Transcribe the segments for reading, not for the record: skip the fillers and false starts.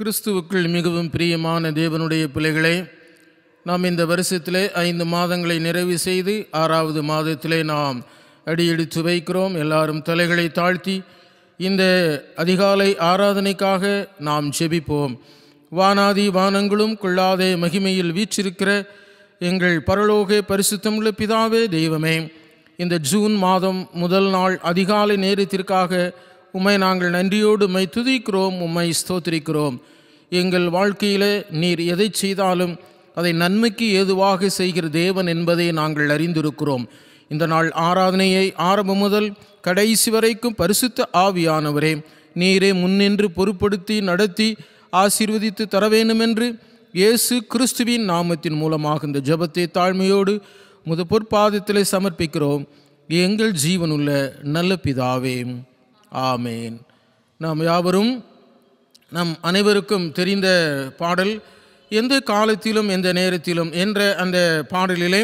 கிறிஸ்துவுக்குள் மிகவும் பிரியமான தேவனுடைய பிள்ளைகளே, நாம் இந்த வருஷத்திலே 5 மாதங்களை நிறைவு செய்து 6வது மாதத்திலே நாம் அடியெடுத்து வைக்கிறோம். எல்லாரும் தலைகளை தாழ்த்தி இந்த அதிகாலை ஆராதனைக்காக நாம் ஜெபிப்போம். வானாதி வானங்களும் கொள்ளாதே மகிமையில் வீற்றிருக்கிற எங்கள் பரலோக பரிசுத்தமுள்ள பிதாவே தெய்வமே, இந்த ஜூன் மாதம் முதல் நாள் அதிகாலை நேரத்திற்காக உம்மை நாங்கள் நன்றியோடு உம்மை துதிக்கிறோம், உம்மை ஸ்தோத்திரிக்கிறோம். எங்கள் வாழ்க்கையில் நீர் எதை செய்தாலும் அதை நன்மைக்கு ஏதுவாக செய்கிற தேவன் என்பதை நாங்கள் அறிந்திருக்கிறோம். இந்த நாள் ஆராதனையை ஆரம்பம் முதல் கடைசி வரைக்கும் பரிசுத்த ஆவியானவரே நீரே முன்னின்று பொறுப்படுத்தி நடத்தி ஆசீர்வதித்து தர வேண்டுமென்று இயேசு கிறிஸ்துவின் நாமத்தின் மூலமாக இந்த ஜெபத்தை தாழ்மையோடு முது பொற்பாதத்திலே சமர்ப்பிக்கிறோம். எங்கள் ஜீவனுள்ள நல்ல பிதாவே, ஆமேன். நாம் யாவரும் நம் அனைவருக்கும் தெரிந்த பாடல் எந்த காலத்திலும் எந்த நேரத்திலும் என்ற அந்த பாடலிலே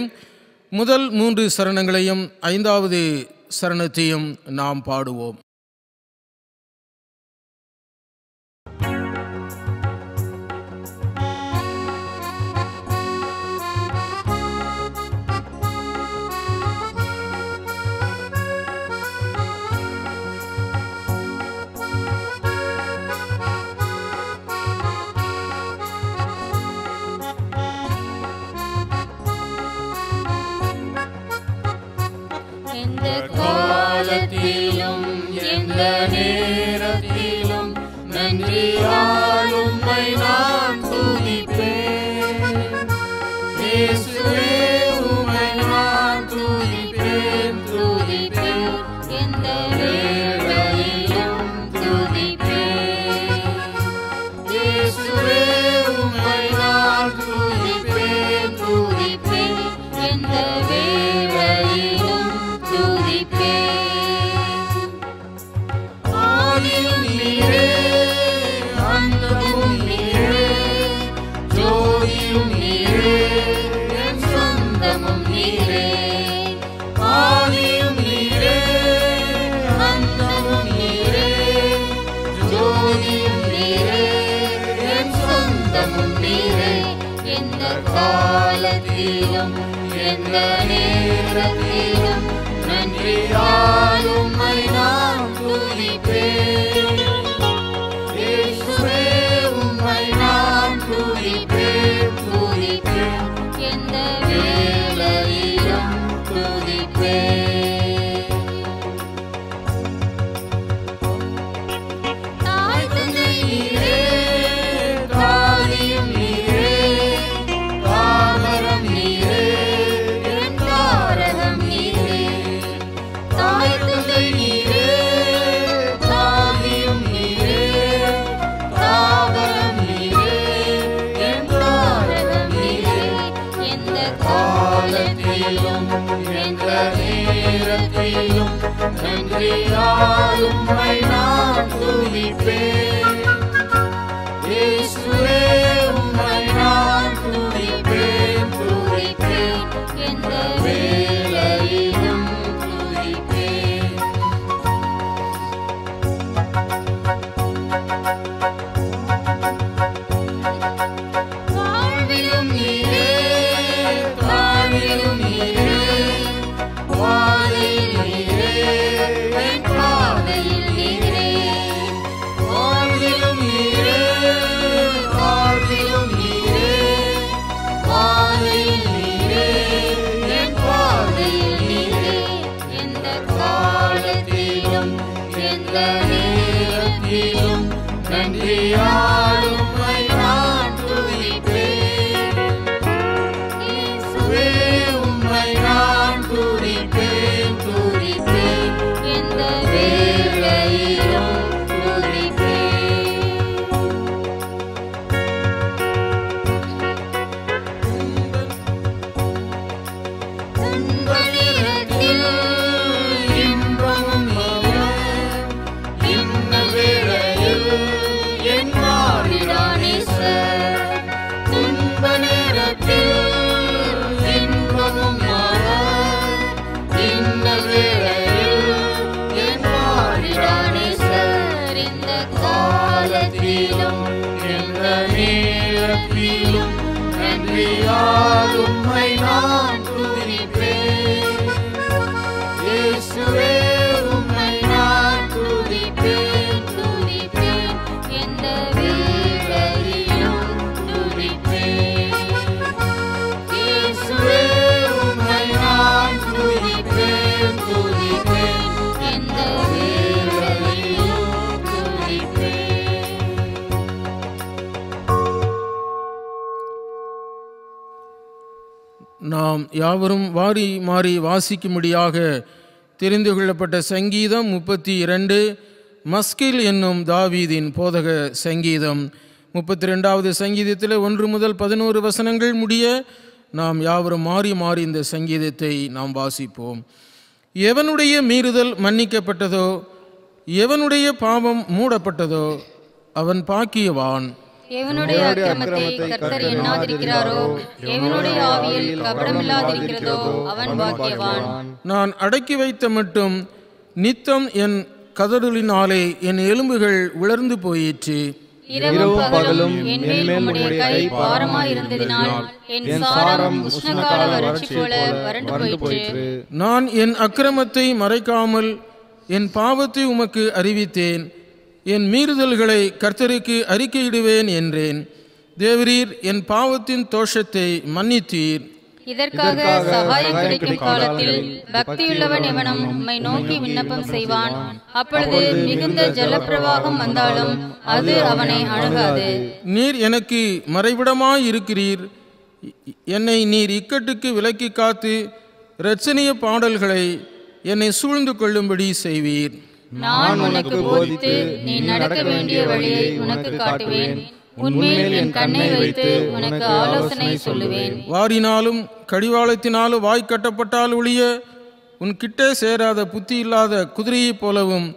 முதல் 3 சரணங்களையும் 5வது சரணத்தையும் நாம் பாடுவோம். காலத்திலும் எந்த நேரத்திலும் நன்றியால் உம்மை நான் துதிப்பேன். இயேசுவே உம்மை நான் துதிப்பேன், துதிப்பேன். எந்த வேளையிலும் துதிப்பேன். இயேசுவே உம்மை நான் துதிப்பேன், துதிப்பேன். எந்த வேளையிலும் ஆதியும் நீரே, அந்தமும் நீரே, ஜோதியும் நீரே, என் சொந்தமும் நீரே. ஆதியும் நீரே, அந்தமும் நீரே, ஜோதியும் நீரே, என் சொந்தமும் நீரே. எந்த காலத்திலும் எந்த நேரத்திலும் நன்றியால் உம்மை நான் துதிப்பேன். இயேசுவே உம்மை நான் துதிப்பேன், துதிப்பேன். எந்த வேளையிலும் துதிப்பேன். தாய் தந்தை நீரே, தாதியும் நீரே, தாவரம் நீரே, என் தாரகம் நீரே. தாய் தந்தை நீரே, தாதியும் நீரே, தாவரம் நீரே, என் தாரகம் நீரே. எந்த காலத்திலும் எந்த நேரத்திலும் நன்றியால் உம்மை நான் துதிப்பேன். இயேசுவே உம்மை நான் துதிப்பேன், துதிப்பேன். எந்த வேளையிலும் துதிப்பேன். வாழ்விலும் நீரே, தாழ்விலும் நீரே, வாதையில் நீரே, என் பாதையில் நீரே. வாழ்விலும் ஆவியால் உம்மை நான் துதிப்பேன். இயேசுவே உம்மை நான் துதிப்பேன், துதிப்பேன், எந்த வேளையிலும் துதிப்பேன். இயேசுவே உம்மை நான் துதிப்பேன், துதிப்பேன், எந்த வேளையிலும் துதிப்பேன். நாம் யாவரும் வாரி மாறி வாசிக்கும்படியாக தெரிந்து கொள்ளப்பட்ட சங்கீதம் 32 மஸ்கில் என்னும் தாவீதின் போதக சங்கீதம். 32வது சங்கீதத்தில் 1 முதல் 11 வசனங்கள் முடிய நாம் யாவரும் மாறி மாறி இந்த சங்கீதத்தை நாம் வாசிப்போம். எவனுடைய மீறுதல் மன்னிக்கப்பட்டதோ, எவனுடைய பாவம் மூடப்பட்டதோ அவன் பாக்கியவான். எவனுடைய அக்கிரமத்தை கர்த்தர் எண்ணாதிருக்கிறாரோ, எவனுடைய ஆவியில் கபடமில்லாதிருக்கிறதோ அவன் பாக்கியவான். நான் அடக்கி வைத்த மட்டும் நித்தம் என் கதறலினாலே என் எலும்புகள் உலர்ந்து போயிற்று. இரவும் பகலும் என் மேல் உம்முடைய கை பாரமாயிருந்ததினால் என் சாரம் உஷ்ணகால வறட்சி போல வறண்டு போயிற்று. நான் என் அக்கிரமத்தை மறைக்காமல் என் பாவத்தை உமக்கு அறிவித்தேன். என் மீறுதல்களை கர்த்தருக்கு அறிக்கையிடுவேன் என்றேன். தேவரீர் என் பாவத்தின் தோஷத்தை மன்னித்தீர். இதற்காக சகாயம் கிடைக்கும் காலத்தில் பக்தியுள்ளவன் எவனும் உம்மை நோக்கி விண்ணப்பம் செய்வான். அப்பொழுது மிகுந்த ஜலப்பிரவாகம் வந்தாலும் அது அவனை அணுகாது. நீர் எனக்கு மறைவிடமாய் இருக்கிறீர். என்னை நீர் இக்கட்டுக்கு விலக்கி காத்து இரட்சணிய பாடல்களை என்னை சூழ்ந்து கொள்ளும்படி செய்வீர். நான் உனக்கு போதித்து நீ நடக்க வேண்டிய வழியை உனக்கு காட்டுவேன். உன்மேல் என் கண்ணை வைத்து உனக்கு ஆலோசனை சொல்லுவேன். வாரினாலும் கடிவாளத்தினாலும் வாய் கட்டப்பட்டால் ஒழிய உன் கிட்டே சேராத புத்தி இல்லாத குதிரையைப் போலவும்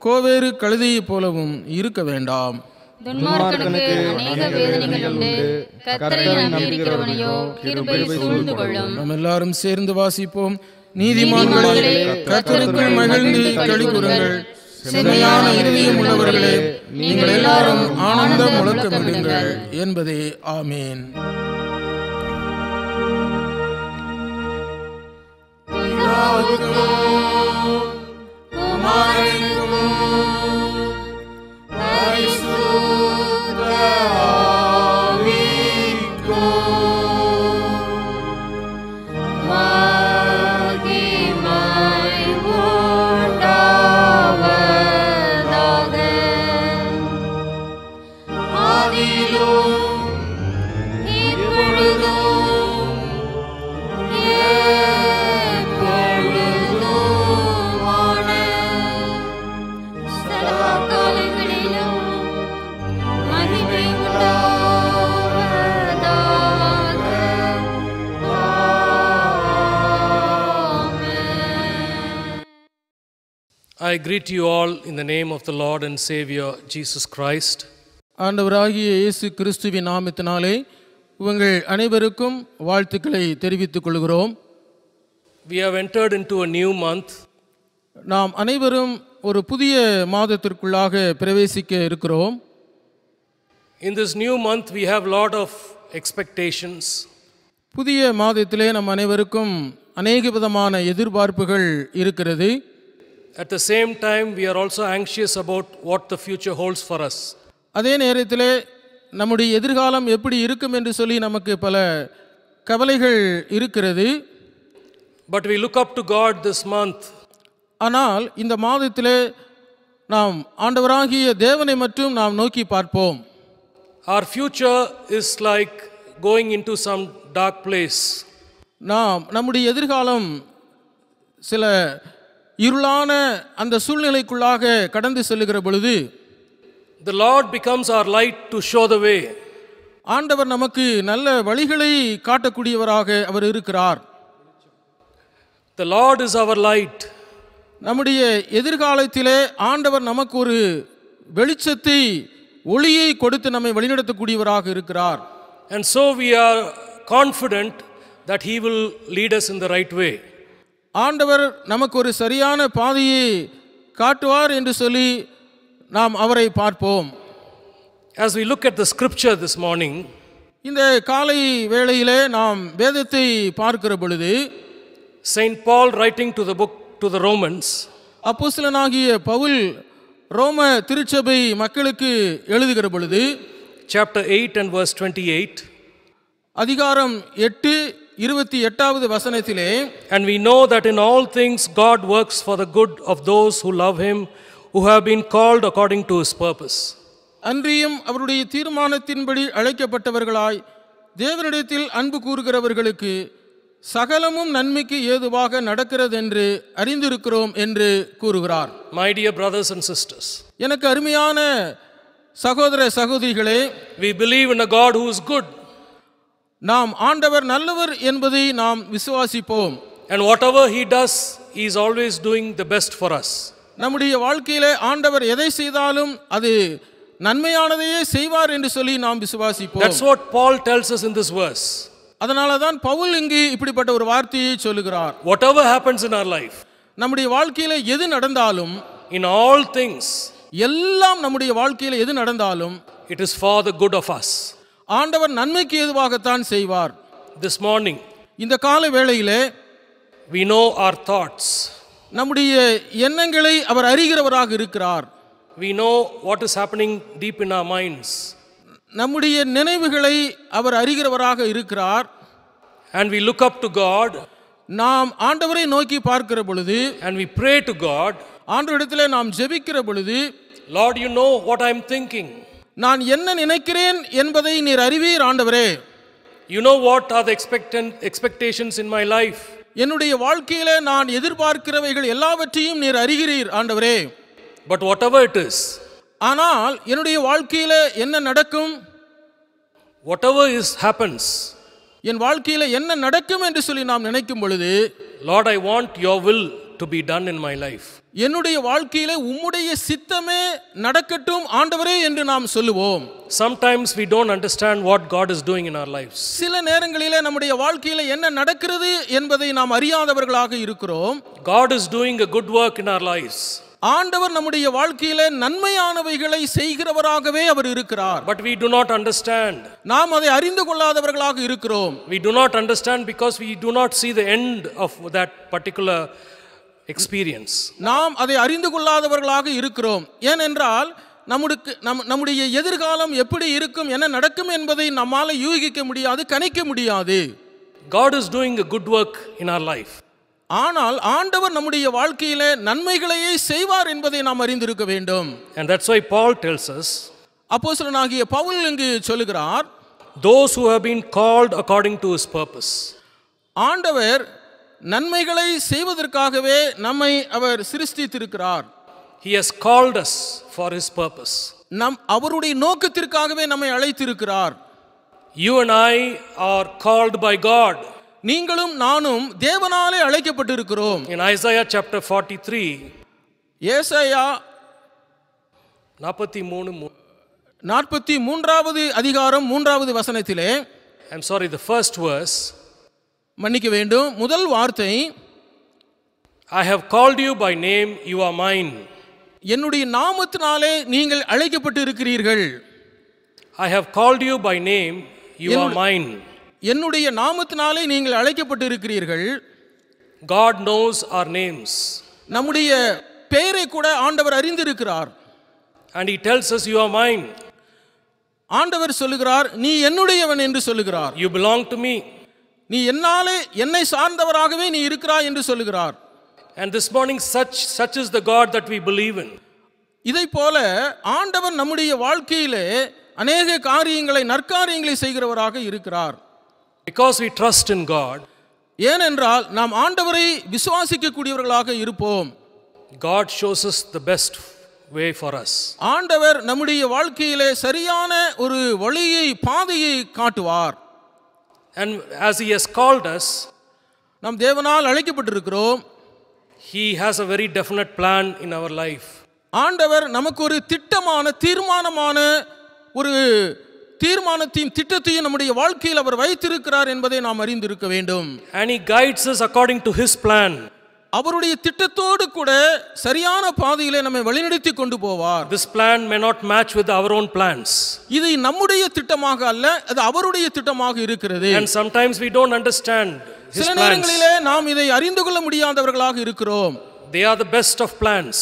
கோவேறு கழுதையைப் போலவும் இருக்க வேண்டாம். துன்மார்க்கனுக்கு அநேக வேதனைகள் உண்டு. கர்த்தரை நம்பியிருக்கிறவனையோ கிருபை சூழ்ந்து கொள்ளும். நாம் எல்லாரும் சேர்ந்து வாசிப்போம். நீதிமான்களே, கர்த்தருக்குள் மகிழ்ந்து களிகூருங்கள். செம்மையான இருதயம் உள்ளவர்களே, நீங்கள் எல்லாரும் ஆனந்த முழக்கமிடுங்கள் என்பதே. ஆமேன். I greet you all in the name of the Lord and Savior Jesus Christ. ஆண்டவராகிய இயேசு கிறிஸ்துவின் நாமத்தினாலே உங்கள் அனைவருக்கும் வாழ்த்துக்களை தெரிவித்துக் கொள்கிறோம். We have entered into a new month. நாம் அனைவரும் ஒரு புதிய மாதத்திற்குள்ளாக பிரவேசிக்க இருக்கிறோம். In this new month we have a lot of expectations. புதிய மாதத்திலே நம் அனைவருக்கும் அநேக விதமான எதிர்பார்ப்புகள் இருக்கிறது. At the same time we are also anxious about what the future holds for us. அதே நேரத்திலே நம்முடைய எதிர்காலம் எப்படி இருக்கும் என்று சொல்லி நமக்கு பல கவலைகள் இருக்கிறது. But we look up to God this month. ஆனால் இந்த மாதத்திலே நாம் ஆண்டவராகிய தேவனை மட்டும் நாம் நோக்கி பார்ப்போம். Our future is like going into some dark place. நாம் நம்முடைய எதிர்காலம் சில இருளான அந்த சூழ்நிலைக்குள்ளாக கடந்து செல்லுகிற பொழுது The Lord becomes our light to show the way. ஆண்டவர் நமக்கு நல்ல வழிகளை காட்டக்கூடியவராக அவர் இருக்கிறார். The Lord is our light. நம்முடைய எதிர்காலத்திலே ஆண்டவர் நமக்கு ஒரு வெளிச்சத்தை ஒளியை கொடுத்து நம்மை வழிநடத்தக்கூடியவராக இருக்கிறார். And so we are confident that He will lead us in the right way. ஆண்டவர் நமக்கு ஒரு சரியான பாதையை காட்டுவார் என்று சொல்லி நாம் அவரை பார்ப்போம். As we look at the scripture this morning, இந்த காலை வேளையிலே நாம் வேதத்தை பார்க்கிற பொழுது Saint Paul writing to the book to the Romans, அப்போஸ்தலனாகிய பவுல் ரோம திருச்சபை மக்களுக்கு எழுதுகிற பொழுது chapter 8 and verse 28, அதிகாரம் 8:28 வசனத்திலே, and we know that in all things God works for the good of those who love him, who have been called according to his purpose. அன்றியும் அவருடைய தீர்மானத்தின்படி அழைக்கப்பட்டவர்களாய் தேவனிடத்தில் அன்பு கூறுகிறவர்களுக்கு சகலமும் நன்மைக்கு ஏதுவாக நடக்கிறதென்று அறிந்திருக்கிறோம் என்று கூறுகிறார். My dear brothers and sisters, எனக்கு அருமையான சகோதர சகோதரிகளே, we believe in a God who is good, நாம் ஆண்டவர் நல்லவர் என்பதை நாம் விசுவாசிப்போம். and whatever he does, he is always doing the best for us. நம்முடைய வாழ்க்கையிலே ஆண்டவர் எதை செய்தாலும் அது நன்மையானதையே செய்வார் என்று சொல்லி நாம் விசுவாசிப்போம். That's what Paul tells us in this verse. அதனால தான் பவுல் இங்கு இப்படிப்பட்ட ஒரு வார்த்தையை சொல்லுகிறார். Whatever happens in our life, நம்முடைய வாழ்க்கையில எது நடந்தாலும், in all things, எல்லாம் நம்முடைய வாழ்க்கையில எது நடந்தாலும் it is for the good of us. ஆண்டவர் நன்மைக்கு ஏதுவாகத்தான் செய்வார். This morning, இந்த கால வேளையிலே we know our thoughts. நம்முடைய எண்ணங்களை அவர் அறிகிறவராக இருக்கிறார். We know what is happening deep in our minds. நம்முடைய நினைவுகளை அவர் அறிகிறவராக இருக்கிறார். And we look up to God, நாம் ஆண்டவரை நோக்கி பார்க்கிற பொழுது, and we pray to God, ஆண்டவரிடத்திலே நாம் ஜெபிக்கிற பொழுது, Lord, you know what I'm thinking. நான் என்ன நினைக்கிறேன் என்பதை நீர் அறிவீர் ஆண்டவரே. You know what are the expectations in my life. என்னுடைய வாழ்க்கையிலே நான் எதிர்பார்க்கிறவைகள் எல்லாவற்றையும் நீர் அறிகிறீர் ஆண்டவரே. But whatever it is, ஆனால் என்னுடைய வாழ்க்கையில என்ன நடக்கும், whatever happens, என் வாழ்க்கையில என்ன நடக்கும் என்று சொல்லி நாம் நினைக்கும் பொழுது, Lord, I want your will to be done in my life. என்னுடைய வாழ்க்கையில உம்முடைய சித்தமே நடக்கட்டும் ஆண்டவரே என்று நாம் சொல்லுவோம். Sometimes we don't understand what God is doing in our lives. சில நேரங்களிலே நம்முடைய வாழ்க்கையில என்ன நடக்கிறது என்பதை நாம் அறியாதவர்களாக இருக்கிறோம். God is doing a good work in our lives. ஆண்டவர் நம்முடைய வாழ்க்கையில நன்மையானவைகளை செய்கிறவராகவே அவர் இருக்கிறார். But we do not understand. நாம் அதை அறிந்து கொள்ளாதவர்களாக இருக்கிறோம். We do not understand because we do not see the end of that particular experience. நாம் அதை அறிந்து கொள்ளாதவர்களாக இருக்கிறோம். ஏனென்றால் நம்முடைய எதிர்காலம் எப்படி இருக்கும், என்ன நடக்கும் என்பதை நம்மால யூகிக்க முடியாது, கணிக்க முடியாது. God is doing a good work in our life. ஆனால் ஆண்டவர் நம்முடைய வாழ்க்கையிலே நன்மைகளையே செய்வார் என்பதை நாம் அறிந்திருக்க வேண்டும். And that's why Paul tells us, அப்போஸ்தலனாகிய பவுல் இங்கு சொல்லுகிறார், those who have been called according to his purpose. ஆண்டவர் நன்மைகளை செய்வதற்காகவே நம்மை அவர் சிருஷ்டித்திருக்கிறார். He has called us for his purpose. அவருடைய நோக்கத்திற்காகவே நம்மை அழைத்திருக்கிறார். You and I are called by God. நீங்களும் நானும் தேவனாலே அழைக்கப்பட்டிருக்கிறோம். In Isaiah chapter 43, ஏசாயா 43வது அதிகாரம் 3வது வசனத்திலே, I'm sorry, the first verse, மன்னிக்க வேண்டும், முதல் வார்த்தை, I have called you by name, you are mine. என்னுடைய நாமத்தினாலே நீங்கள் அழைக்கப்பட்டு இருக்கிறீர்கள். I have called you by name, you are mine. என்னுடைய நாமத்தினாலே நீங்கள் அழைக்கப்பட்டு இருக்கிறீர்கள். God knows our names. நம்முடைய பெயரை கூட ஆண்டவர் அறிந்திருக்கிறார். And he tells us, you are mine. ஆண்டவர் சொல்லுகிறார், நீ என்னுடையவன் என்று சொல்லுகிறார். You belong to me. நீ என்னை சார்ந்தவராகவே நீ இருக்கிறாய் என்று சொல்லுகிறார். And this morning such is the God that we believe in. இதை போல ஆண்டவர் நம்முடைய வாழ்க்கையிலே அநேக காரியங்களை, நற்காரியங்களை செய்கிறவராக இருக்கிறார். Because we trust in God, ஏனென்றால் நாம் ஆண்டவரை விசுவாசிக்க கூடியவர்களாக இருப்போம். God shows us the best way for us. ஆண்டவர் நம்முடைய வாழ்க்கையிலே சரியான ஒரு வழியை, பாதையை காட்டுவார். And as he has called us, நாம் தேவனால் அழைக்கப்பட்டிருக்கிறோம். he has a very definite plan in our life. ஆண்டவர் நமக்கு ஒரு திட்டமான, தீர்மானமான ஒரு தீர்மானத்தையும் திட்டத்தையும் நம்முடைய வாழ்க்கையில் அவர் வைத்திருக்கிறார் என்பதை நாம் அறிந்திருக்க வேண்டும். And he guides us according to his plan. அவருடைய திட்டத்தோடு கூட சரியான பாதையிலே நம்மை வழிநடத்தி கொண்டு போவார். This plan may not match with our own plans. இது நம்முடைய திட்டமாக அல்ல, அது அவருடைய திட்டமாக இருக்கிறது. And sometimes we don't understand his சில plans. நேரங்களிலே நாம் இதை அறிந்து கொள்ள முடியாதவர்களாக இருக்கிறோம். They are the best of plans.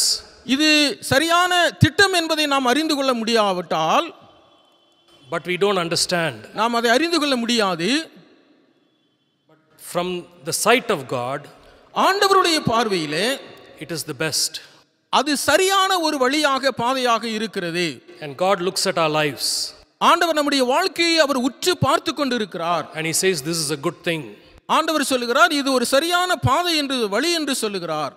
இது சரியான திட்டம் என்பதை நாம் அறிந்து கொள்ள முடியாவிட்டால், But we don't understand. நாம் அதை அறிந்து கொள்ள முடியாது. From the sight of God, ஆண்டவருடைய பார்வையிலே it is the best. அது சரியான ஒரு வழியாக பாதையாக இருக்கிறது. And God looks at our lives. ஆண்டவர் நம்முடைய வாழ்க்கையை அவர் உற்று பார்த்து கொண்டிருக்கிறார். And he says this is a good thing. ஆண்டவர் சொல்லுகிறார் இது ஒரு சரியான பாதை என்று, வழி என்று சொல்லுகிறார்.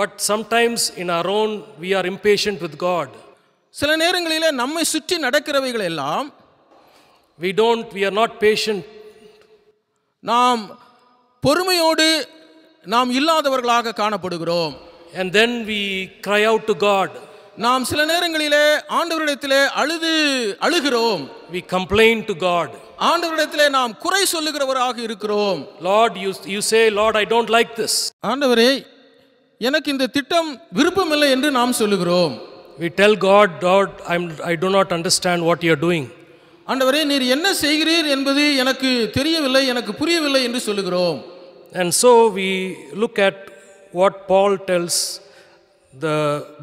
But sometimes in our own we are impatient with God. சில நேரங்களிலே நம்மை சுற்றி நடக்கிறவைகள் எல்லாம் we are not patient. நாம் பொறுமையோடு நாம் இல்லாதவர்களாக காணப்படுகிறோம். And then we cry out to God. நாம் சில நேரங்களிலே ஆண்டவரிடத்திலே அழுகிறோம். We complain to God. ஆண்டவரிடத்திலே நாம் குறை சொல்லுகிறவராக இருக்கிறோம். Lord, you say, Lord, I don't like this. ஆண்டவரே, எனக்கு இந்த திட்டம் விருப்பமில்லை என்று நாம் சொல்லுகிறோம். We tell God, Lord, I do not understand what you are doing. ஆண்டவரே, நீர் என்ன செய்கிறீர் என்பது எனக்கு தெரியவில்லை, எனக்கு புரியவில்லை என்று சொல்லுகிறோம். And so we look at what Paul tells the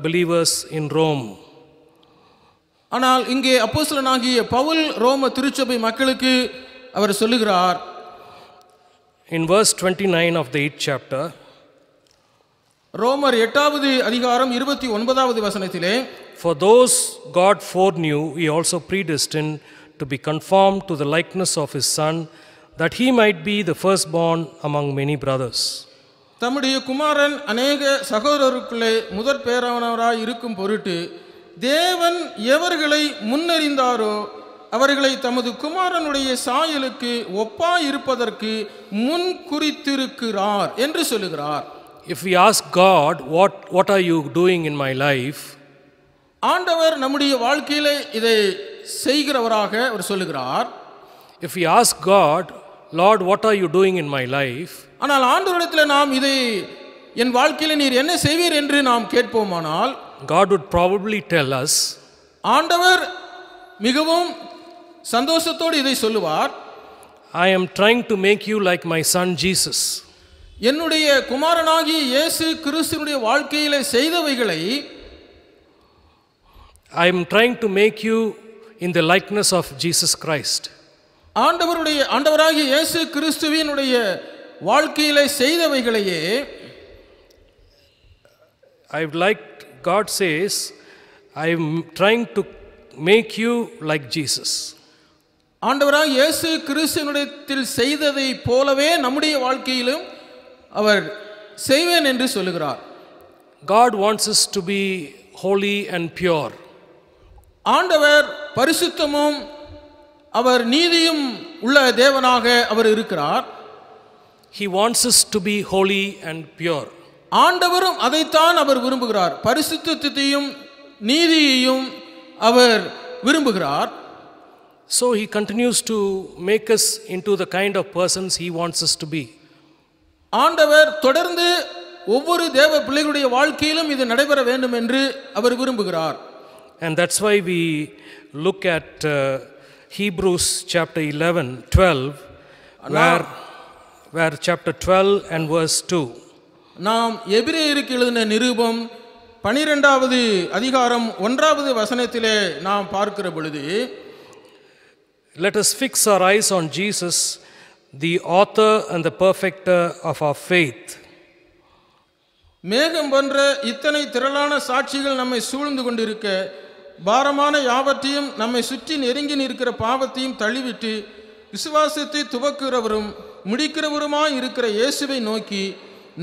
believers in Rome. ஆனால் இங்கே அப்போஸ்தலனாகிய பவுல் ரோம திருச்சபை மக்களுக்கு அவர் சொல்லுகிறார். In verse 29 of the 8th chapter, ரோமர் 8வது அதிகாரம் 29வது வசனத்திலே, for those God foreknew, he also predestined to be conformed to the likeness of his Son, that he might be the firstborn among many brothers. தம்முடைய குமாரன் அநேக சகோதரருக்குள்ளே முதற் பேரானவராய் இருக்கும் பொருட்டு தேவன் எவர்களை முன்னறிந்தாரோ அவர்களை தமது குமாரனுடைய சாயலுக்கு ஒப்பாய் இருப்பதற்கு முன் குறித்திருக்கிறார் என்று சொல்லுகிறார். If we ask God, what are you doing in my life? ஆண்டவர் நம்முடைய வாழ்க்கையிலே இதை செய்கிறவராக அவர் சொல்லுகிறார். If we ask God, Lord, what are you doing in my life? ஆனால் ஆண்டவரிடத்தில் நாம் இதை என் வாழ்க்கையில நீர் என்ன செய்வீர் என்று நாம் கேட்போமானால், God would probably tell us, ஆண்டவர் மிகவும் சந்தோஷத்தோடு இதை சொல்லுவார். I am trying to make you like my son Jesus. என்னுடைய குமாரனாகிய இயேசு கிறிஸ்துவினுடைய வாழ்க்கையிலே செய்தவைகளை I am trying to make you in the likeness of Jesus Christ. ஆண்டவராகிய இயேசு கிறிஸ்துவினுடைய வாழ்க்கையிலே செய்தவைகளையே I would like, God says, I am trying to make you like Jesus. ஆண்டவராகிய இயேசு கிறிஸ்துவினிடத்தில் செய்ததை போலவே நம்முடைய வாழ்க்கையிலும் அவர் செய்வேன் என்று சொல்லுகிறார். God wants us to be holy and pure. ஆண்டவர் பரிசுத்தமும் அவர் நீதியும் உள்ள தேவனாக அவர் இருக்கிறார். He wants us to be holy and pure. ஆண்டவரும் அதைத்தான் அவர் விரும்புகிறார். பரிசுத்தத்தையும் நீதியையும் அவர் விரும்புகிறார். So he continues to make us into the kind of persons he wants us to be. ஆண்டவர் தொடர்ந்து ஒவ்வொரு தேவ பிள்ளைகளுடைய வாழ்க்கையிலும் இது நடைபெற வேண்டும் என்று அவர் விரும்புகிறார். And that's why we look at Hebrews chapter 12 where chapter 12 and verse 2. நாம் எபிரேயருக்கு எழுதின நிருபம் 12வது அதிகாரம் 1வது வசனத்திலே நாம் பார்க்கிற பொழுது, let us fix our eyes on Jesus, the author and the perfecter of our faith. மேகம் போன்ற இத்தனை திரளான சாட்சிகள் நம்மை சூழ்ந்து கொண்டிருக்க பாரமான யாவற்றையும் நம்மை சுற்றி நெருங்கி நிற்கிற பாவத்தையும் தள்ளிவிட்டு விசுவாசத்தை துவக்குகிறவரும் முடிக்கிறவருமாய் இருக்கிற இயேசுவை நோக்கி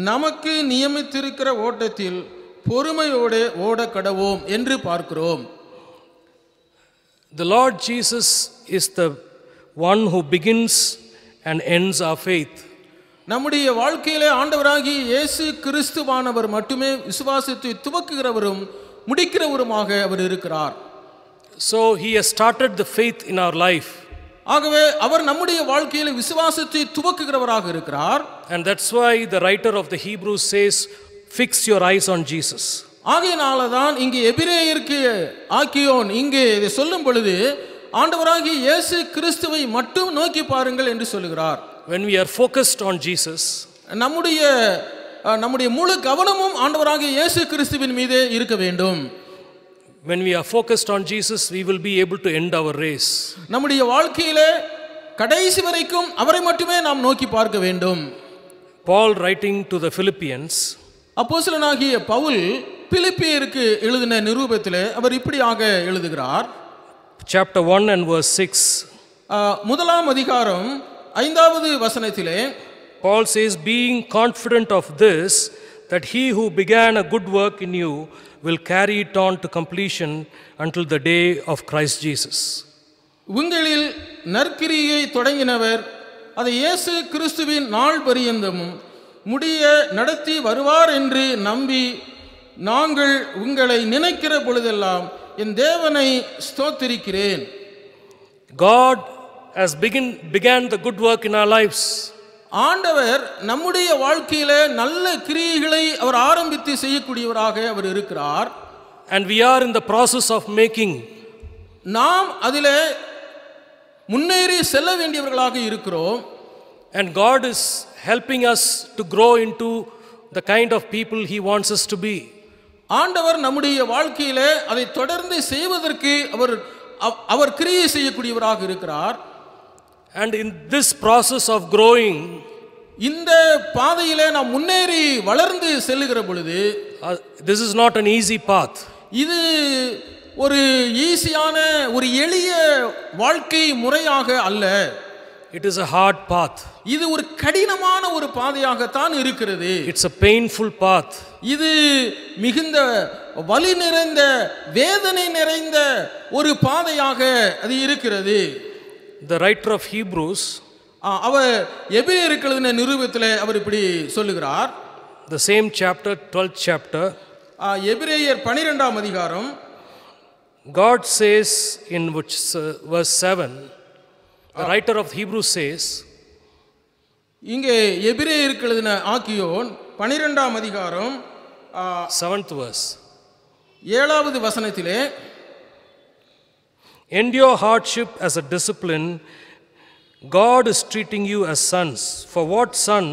நமக்கு நியமித்திருக்கிற ஓட்டத்தில் பொறுமையோடு ஓட கடவோம் என்று பார்க்கிறோம். The Lord Jesus is the one who begins and ends our faith. நம்முடைய வாழ்க்கையிலே ஆண்டவராகிய இயேசு கிறிஸ்துவானவர் மட்டுமே விசுவாசத்தை துவக்குகிறவரும் முடிக்கிறவருமாக அவர் இருக்கிறார். So he has started the faith in our life. ஆகவே அவர் நம்முடைய வாழ்க்கையில விசுவாசத்தை துவக்குகிறவராக இருக்கிறார். And that's why the writer of the Hebrews says, fix your eyes on Jesus. ஆகையினால தான் இங்கே எபிரேயருக்கு ஆக்கியோன் இங்கே இதை சொல்லும் பொழுது ஆண்டவராகிய இயேசு கிறிஸ்துவை மட்டும் நோக்கி பாருங்கள் என்று சொல்லுகிறார். When we are focused on Jesus, நம்முடைய முழு கவனமும் ஆண்டவராகிய இயேசு கிறிஸ்துவின் மீதே இருக்க வேண்டும். when we are focused on Jesus, we will be able to end our race. நம்முடைய வாழ்க்கையிலே கடைசி வரைக்கும் அவரை மட்டுமே நாம் நோக்கி பார்க்க வேண்டும். Paul writing to the Philippians, அப்போஸ்தலனாகிய பவுல் பிலிப்பியருக்கு எழுதின நிருபத்திலே அவர் இப்படியாக எழுதுகிறார். chapter 1 and verse 6, முதலாம் அதிகாரம் 5வது வசனத்திலே Paul says, being confident of this, that he who began a good work in you will carry it on to completion until the day of Christ Jesus. உங்களில் நற்கிரியை தொடங்கினவர் அதை இயேசு கிறிஸ்துவின் நாள் பரியந்தமும் முடிய நடத்தி வருவார் என்று நம்பி நாங்கள் உங்களை நினைக்கிற பொழுதெல்லாம் என் தேவனை ஸ்தோத்திரிக்கிறேன். God has began the good work in our lives. ஆண்டவர் நம்முடைய வாழ்க்கையில நல்ல கிரியைகளை அவர் ஆரம்பித்து செய்யக்கூடியவராக அவர் இருக்கிறார். And we are in the process of making. நாம் அதிலே முன்னேறி செல்ல வேண்டியவர்களாக இருக்கிறோம். And God is helping us to grow into the kind of people He wants us to be. ஆண்டவர் நம்முடைய வாழ்க்கையிலே அதை தொடர்ந்து செய்வதற்கு அவர் கிரியை செய்யக்கூடியவராக இருக்கிறார். And in this process of growing, இந்த பாதையிலே நாம் முன்னேறி வளர்ந்து செல்லுகிற பொழுது, this is not an easy path. இது ஒரு ஈஸியான ஒரு எளிய வாழ்க்கை முறையாக அல்ல. It is a hard path. இது ஒரு கடினமான ஒரு பாதையாகத்தான் இருக்கிறது. It's a painful path. இது மிகுந்த வலி நிறைந்த வேதனை நிறைந்த ஒரு பாதையாக அது இருக்கிறது. The writer of Hebrews, அவர் எபிரேயருக்கு எழுதின நிருபத்திலே அவர் இப்படி சொல்லுகிறார். the same chapter, 12th chapter, எபிரேயர் 12ஆம் அதிகாரம், God says in verse 7, the writer of Hebrews says, இங்கே எபிரேயருக்கு எழுதின ஆக்கியோன் 12ஆம் அதிகாரம் 7th verse, 7வது வசனத்திலே, endure hardship as a discipline. God is treating you as sons. For what son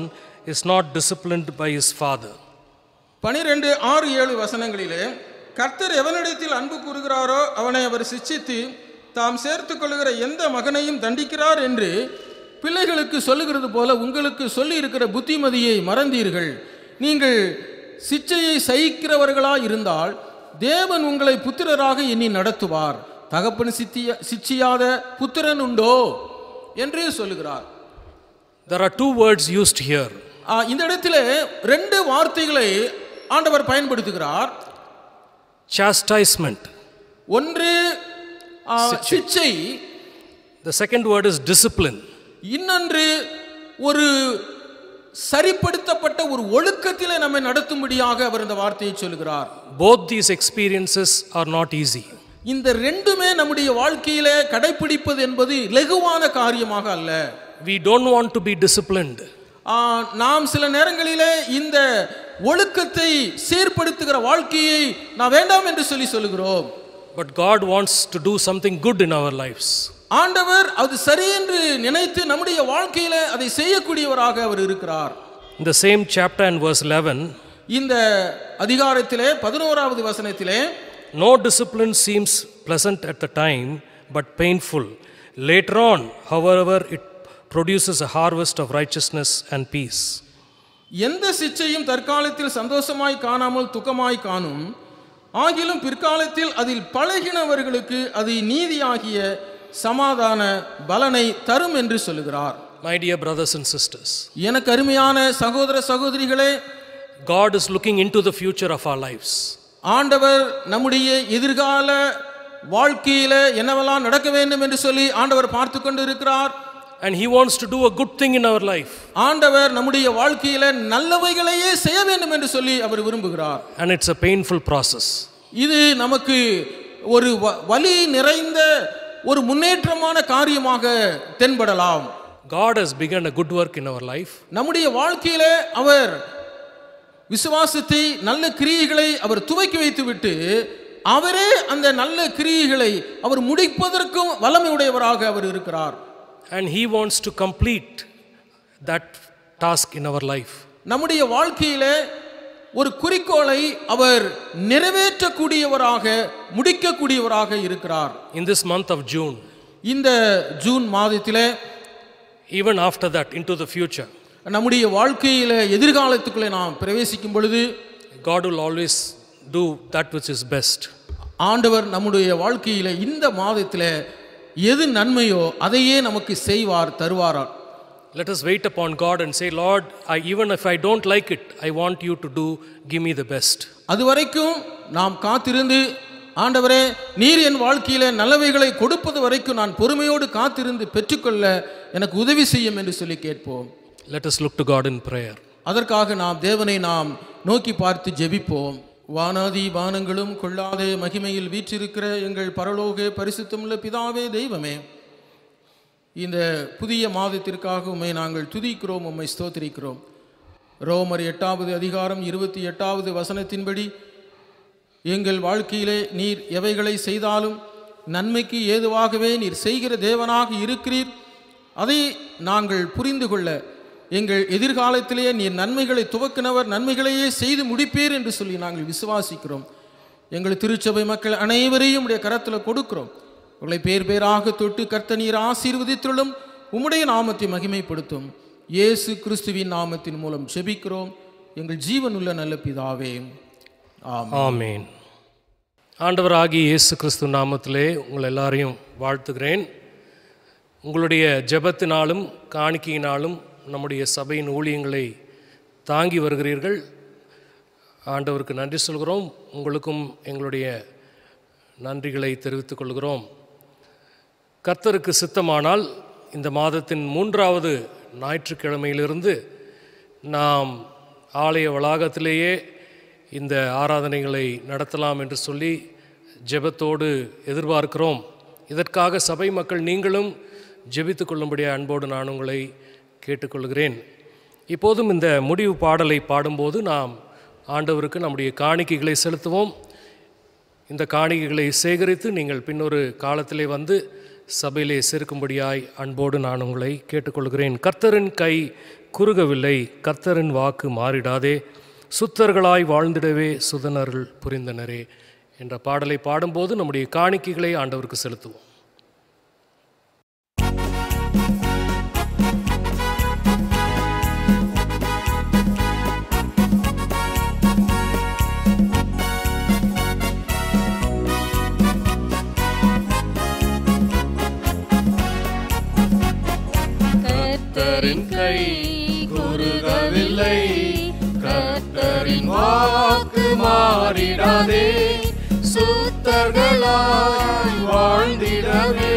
is not disciplined by his father? 12, 6, 7 வசனங்களிலே, கர்த்தர் எவனிடத்தில் அன்பு கூறுகிறாரோ அவனை அவர் சிட்சித்து தாம் சேர்த்து கொள்ளுகிற எந்த மகனையும் தண்டிக்கிறார் என்று பிள்ளைகளுக்கு சொல்லுகிறது போல உங்களுக்கு சொல்லி இருக்கிற புத்திமதியை மறந்தீர்கள். நீங்கள் சிச்சையை சகிக்கிறவர்களாய் இருந்தால் தேவன் உங்களை புத்திரராக எண்ணி நடத்துவார். தகப்பன் சிச்சியாத புத்திரன் உண்டோ என்று சொல்லுகிறார். There are two words used here. இந்த இடத்திலே 2 வார்த்தைகளை ஆண்டவர் பயன்படுத்துகிறார். Chastisement. ஒன்று சிச்சை. The second word is discipline. இன்னொன்று ஒரு சரிப்படுத்தப்பட்ட ஒரு ஒழுக்கத்திலே நம்மை நடத்தும்படியாக அவர் இந்த வார்த்தையை சொல்லுகிறார். Both these experiences are not easy. இந்த ரெண்டுமே நம்முடைய வாழ்க்கையிலே கடைபிடிப்பது என்பது லகுவான காரியமாக அல்ல. We don't want to be disciplined. நாம் சில நேரங்களிலே இந்த ஒழுக்கத்தை சீர்படுத்துகிற வாழ்க்கையை நான் வேண்டாம் என்று சொல்லுகிறோம். But God wants to do something good in our lives. ஆண்டவர் அது சரி என்று நினைத்து நம்முடைய வாழ்க்கையிலே அதை செய்யக்கூடியவராக அவர் இருக்கிறார். In the same chapter and verse 11, இந்த அதிகாரத்திலே 11வது வசனத்திலே, no discipline seems pleasant at the time, but painful. Later on, however, it produces a harvest of righteousness and peace. எந்த சிச்சையும் தற்காலத்தில் சந்தோஷமாய் காணாமல் துக்கமாய் காணும், ஆகிலும் பிற்காலத்தில் அதில் பழகினவர்களுக்கு அது நீதியாகிய சமாதான பலனை தரும் என்று சொல்லுகிறார். My dear brothers and sisters, எனக்கு அருமையான சகோதர சகோதரிகளே, God is looking into the future of our lives. ஆண்டவர் நம்முடைய எதிர்கால வாழ்க்கையில என்னவெல்லாம் நடக்க வேண்டும் என்று சொல்லி ஆண்டவர் பார்த்து கொண்டு இருக்கிறார். And he wants to do a good thing in our life. ஆண்டவர் நம்முடைய வாழ்க்கையில நல்லவைகளையே செய்ய வேண்டும் என்று சொல்லி அவர் விரும்புகிறார். And it's a painful process. இது நமக்கு ஒரு வலி நிறைந்த ஒரு முன்னேற்றமான காரியமாக தென்படலாம். God has begun a good work in our life. நம்முடைய வாழ்க்கையிலே அவர் விசுவாசத்தை, நல்ல கிரியைகளை அவர் துவக்கி வைத்துவிட்டு அவரே அந்த நல்ல கிரியைகளை அவர் முடிப்பதற்கும் வல்லமை உடையவராக அவர் இருக்கிறார். And he wants to complete that task in our life. நம்முடைய வாழ்க்கையிலே ஒரு குறிக்கோளை அவர் நிறைவேற்றக்கூடியவராக, முடிக்கக்கூடியவராக இருக்கிறார். In this month of June, இந்த ஜூன் மாதத்திலே, even after that into the future, நம்முடைய வாழ்க்கையில எதிர்காலத்துக்குள்ளே நாம் பிரவேசிக்கும் பொழுது God will always do that which is best. ஆண்டவர் நம்முடைய வாழ்க்கையில இந்த மாதத்திலே எது நன்மையோ அதையே நமக்கு செய்வார், தருவார். Let us wait upon God and say, Lord, even if I don't like it, I want you to give me the best. அதுவரைக்கும் நாம் காத்திருந்து, ஆண்டவரே நீர் என் வாழ்க்கையில நல்லவைகளை கொடுப்பது வரைக்கும் நான் பொறுமையோடு காத்திருந்து பெற்றுக்கொள்ள எனக்கு உதவி செய்யும் என்று சொல்லி கேட்போம். Let us look to God in prayer. அதற்காக நாம் தேவனை நாம் நோக்கி பார்த்து ஜெபிப்போம். வானாதி வானங்களும் கொள்ளாதே மகிமையில் வீற்றிருக்கிற எங்கள் பரலோக பரிசுத்தமுள்ள பிதாவே தெய்வமே, இந்த புதிய மாதத்திற்காக உம்மை நாங்கள் துதிக்கிறோம், உம்மை ஸ்தோத்திரிக்கிறோம். ரோமர் 8வது அதிகாரம் 28வது வசனத்தின்படி எங்கள் வாழ்க்கையிலே நீர் எவைகளை செய்தாலும் நன்மைக்கு ஏதுவாகவே நீர் செய்கிற தேவனாக இருக்கிறீர். அதை நாங்கள் புரிந்து கொள்ள, எங்கள் எதிர்காலத்திலே நீர் நன்மைகளை துவக்கினவர், நன்மைகளையே செய்து முடிப்பீர் என்று சொல்லி நாங்கள் விசுவாசிக்கிறோம். எங்கள் திருச்சபை மக்கள் அனைவரையும் உடைய கரத்தில் கொடுக்கிறோம். உங்களை பேர் பேராக தொட்டு கர்த்தர் நீர் ஆசீர்வதித்துள்ளும், உம்முடைய நாமத்தை மகிமைப்படுத்தும். இயேசு கிறிஸ்துவின் நாமத்தின் மூலம் ஜெபிக்கிறோம் எங்கள் ஜீவனுள்ள நல்ல பிதாவே, ஆமென். ஆண்டவராகிய இயேசு கிறிஸ்து நாமத்திலே உங்கள் எல்லாரையும் வாழ்த்துகிறேன். உங்களுடைய ஜெபத்தினாலும் காணிக்கையினாலும் நம்முடைய சபையின் ஊழியங்களை தாங்கி வருகிறீர்கள். ஆண்டவருக்கு நன்றி சொல்கிறோம். உங்களுக்கும் எங்களுடைய நன்றிகளை தெரிவித்துக் கொள்கிறோம். கர்த்தருக்கு சித்தமானால் இந்த மாதத்தின் 3வது ஞாயிற்றுக்கிழமையிலிருந்து நாம் ஆலய வளாகத்திலேயே இந்த ஆராதனைகளை நடத்தலாம் என்று சொல்லி ஜெபத்தோடு எதிர்பார்க்கிறோம். இதற்காக சபை மக்கள் நீங்களும் ஜெபித்து கொள்ளும்படிய அன்போடு நான் உங்களை கேட்டுக்கொள்கிறேன். இப்போதும் இந்த முடிவு பாடலை பாடும்போது நாம் ஆண்டவருக்கு நம்முடைய காணிக்கைகளை செலுத்துவோம். இந்த காணிக்கைகளை சேகரித்து நீங்கள் பின்னொரு காலத்திலே வந்து சபையிலே சேர்க்கும்படியாய் அன்போடு நான் உங்களை கேட்டுக்கொள்கிறேன். கர்த்தரின் கை குறுகவில்லை, கர்த்தரின் வாக்கு மாறிடாதே, சுத்தர்களாய் வாழ்ந்திடவே சுதனர்கள் புரிந்தனரே என்ற பாடலை பாடும்போது நம்முடைய காணிக்கைகளை ஆண்டவருக்கு செலுத்துவோம். கர்த்தரின் கை குறுகவில்லை, கர்த்தரின் வாக்கு மாறிடாதே, சுத்தர்களாய் வாழ்ந்திடவே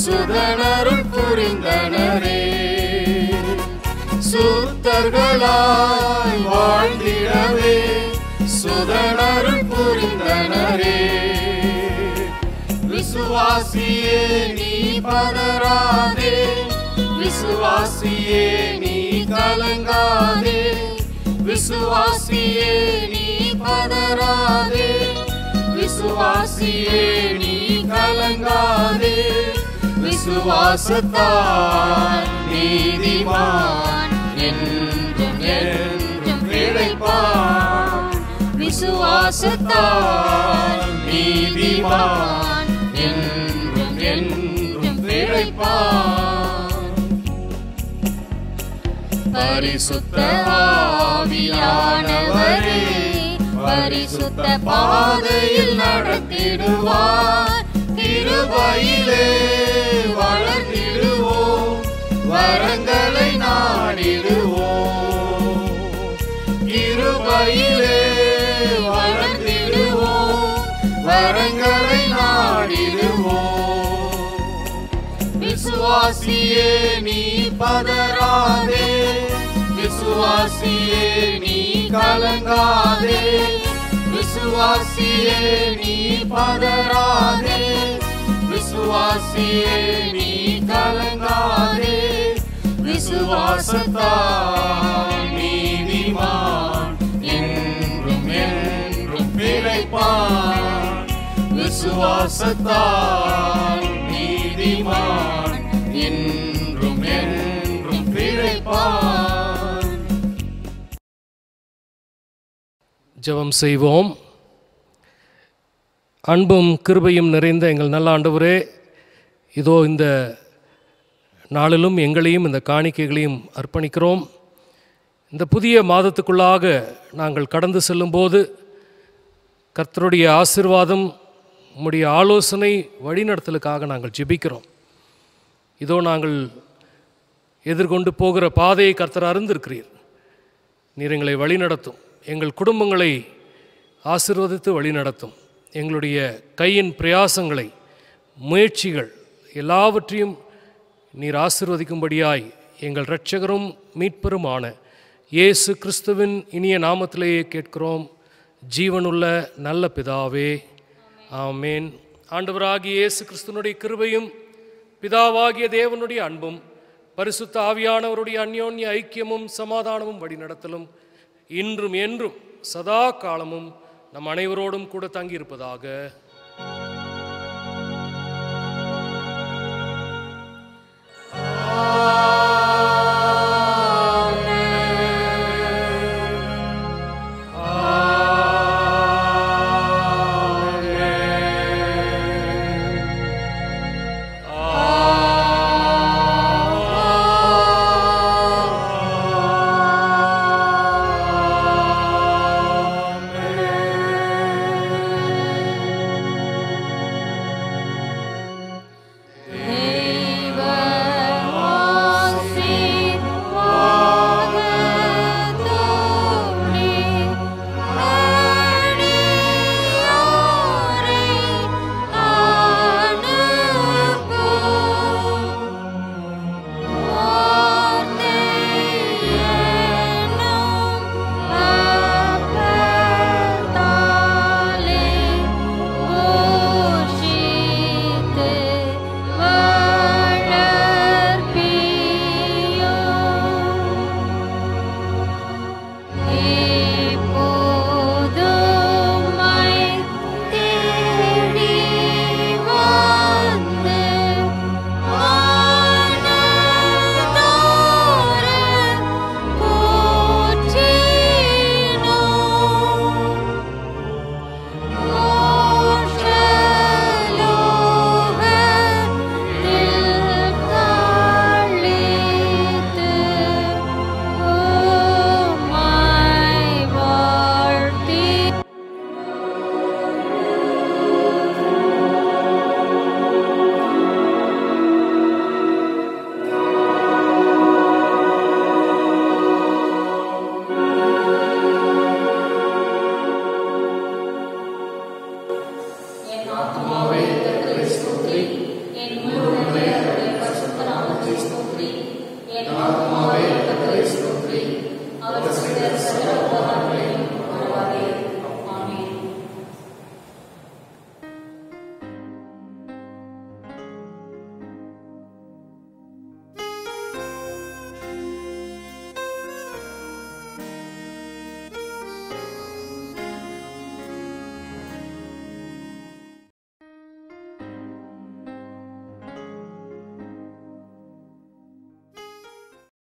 சுதனருள் புரிந்தனரே. சுத்தர்களாய் வாழ்ந்திடவே சுதனருள் புரிந்தனரே. விசுவாசியே நீ பதறாதே, விசுவாசியே நீ கலங்காதே, விசுவாசியே நீ பதறாதே, விசுவாசியே நீ கலங்காதே. விசுவாசத்தால் நீதிமான் என்றும் என்றும் பிழைப்பான். விசுவாசத்தால் நீதிமான் என்றும் என்றும் பிழைப்பான். பரிசுத்த ஆவியானவரே பரிசுத்த பாதையில் நடத்திடுவார். கிருபையிலே வளர்ந்திடுவோம், வரங்களை நாடிடுவோம். கிருபையிலே வளர்ந்திடுவோம், வரங்களை நாடிடுவோம். விசுவாசியே நீ பதறாதே, விசுவாசியே நீ கலங்காதே, விசுவாசியே நீ பதறாதே, விசுவாசியே நீ கலங்காதே, விசுவாசத்தால் நீதிமான் என்றும் என்றும் பிழைப்பான். விசுவாசத்தால் நீதிமான் என்றும் என்றும் பிழைப்பான். ஜெபம் செய்வோம். அன்பும் கிருபையும் நிறைந்த எங்கள் நல்ல ஆண்டவரே, இதோ இந்த நாளிலும் எங்களையும் இந்த காணிக்கைகளையும் அர்ப்பணிக்கிறோம். இந்த புதிய மாதத்துக்குள்ளாக நாங்கள் கடந்து செல்லும்போது கர்த்தருடைய ஆசீர்வாதம், உம்முடைய ஆலோசனை வழிநடத்தலுக்காக நாங்கள் ஜெபிக்கிறோம். இதோ நாங்கள் எதிர்கொண்டு போகிற பாதையை கர்த்தர் அறிந்திருக்கிறீர். நீர் எங்களை வழிநடத்தும், எங்கள் குடும்பங்களை ஆசீர்வதித்து வழிநடத்தும். எங்களுடைய கையின் பிரயாசங்களை, முயற்சிகள் எல்லாவற்றையும் நீர் ஆசீர்வதிக்கும்படியாய் எங்கள் இரட்சகரும் மீட்பருமான இயேசு கிறிஸ்துவின் இனிய நாமத்திலேயே கேட்கிறோம் ஜீவனுள்ள நல்ல பிதாவே, ஆமேன். ஆண்டவராகிய இயேசு கிறிஸ்துவனுடைய கிருபையும் பிதாவாகிய தேவனுடைய அன்பும் பரிசுத்த ஆவியானவருடைய அந்யோன்ய ஐக்கியமும் சமாதானமும் வழிநடத்தலும் இன்றும் என்றும் சதா காலமும் நம் அனைவரோடும் கூட தங்கியிருப்பதாக.